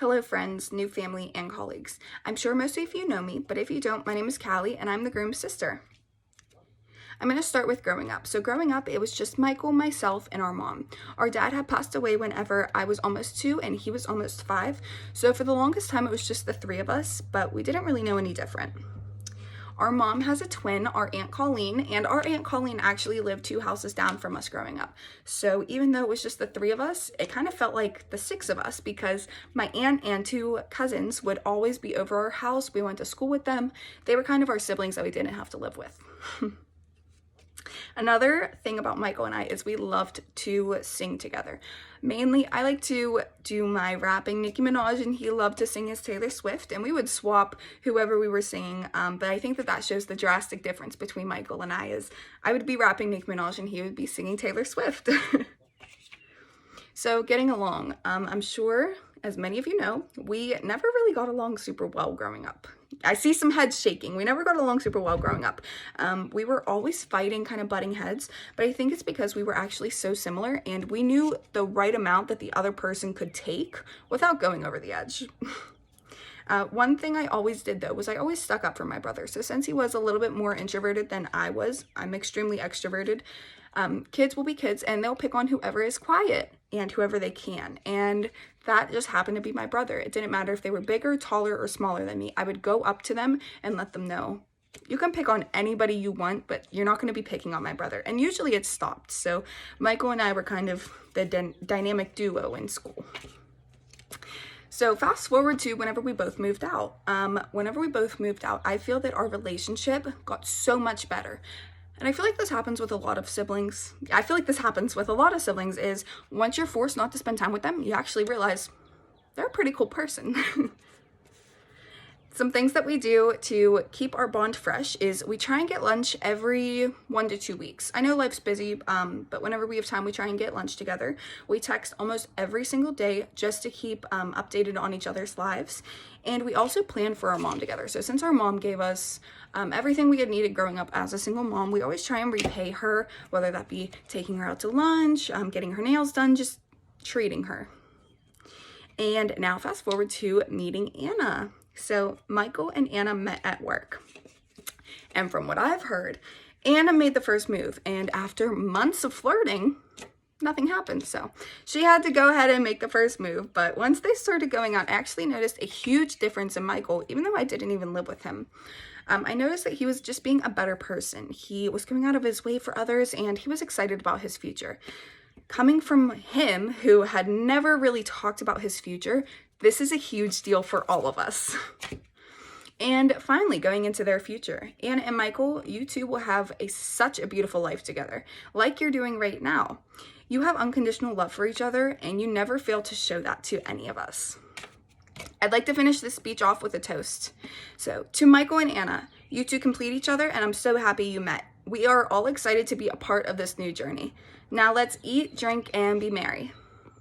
Hello friends, new family, and colleagues. I'm sure most of you know me, but if you don't, my name is Callie and I'm the groom's sister. I'm going to start with growing up. So growing up, it was just Michael, myself, and our mom. Our dad had passed away whenever I was almost 2 and he was almost 5. So for the longest time, it was just the 3 of us, but we didn't really know any different. Our mom has a twin, our Aunt Colleen, and our Aunt Colleen actually lived 2 houses down from us growing up. So even though it was just the 3 of us, it kind of felt like the 6 of us because my aunt and 2 cousins would always be over our house. We went to school with them. They were kind of our siblings that we didn't have to live with. Another thing about Michael and I is we loved to sing together. Mainly, I like to do my rapping Nicki Minaj, and he loved to sing his Taylor Swift, and we would swap whoever we were singing, but I think that shows the drastic difference between Michael and I is I would be rapping Nicki Minaj, and he would be singing Taylor Swift. So getting along, I'm sure, as many of you know, we never really got along super well growing up. I see some heads shaking. We never got along super well growing up. We were always fighting, kind of butting heads, but I think it's because we were actually so similar and we knew the right amount that the other person could take without going over the edge. One thing I always did though was I always stuck up for my brother. So since he was a little bit more introverted than I was, I'm extremely extroverted. Kids will be kids and they'll pick on whoever is quiet and whoever they can. And that just happened to be my brother. It didn't matter if they were bigger, taller, or smaller than me. I would go up to them and let them know, you can pick on anybody you want, but you're not going to be picking on my brother. And usually it stopped. So Michael and I were kind of the dynamic duo in school. So fast forward to whenever we both moved out. I feel that our relationship got so much better. And I feel like this happens with a lot of siblings. Is once you're forced not to spend time with them, you actually realize they're a pretty cool person. Some things that we do to keep our bond fresh is we try and get lunch every 1 to 2 weeks. I know life's busy, but whenever we have time, we try and get lunch together. We text almost every single day just to keep updated on each other's lives. And we also plan for our mom together. So since our mom gave us everything we had needed growing up as a single mom, we always try and repay her, whether that be taking her out to lunch, getting her nails done, just treating her. And now fast forward to meeting Anna. So Michael and Anna met at work. And from what I've heard, Anna made the first move. And after months of flirting, nothing happened. So she had to go ahead and make the first move. But once they started going out, I actually noticed a huge difference in Michael, even though I didn't even live with him. I noticed that he was just being a better person. He was going out of his way for others, and he was excited about his future. Coming from him, who had never really talked about his future, this is a huge deal for all of us. And finally, going into their future, Anna and Michael, you two will have such a beautiful life together, like you're doing right now. You have unconditional love for each other, and you never fail to show that to any of us. I'd like to finish this speech off with a toast. So, to Michael and Anna, you two complete each other, and I'm so happy you met. We are all excited to be a part of this new journey. Now let's eat, drink, and be merry.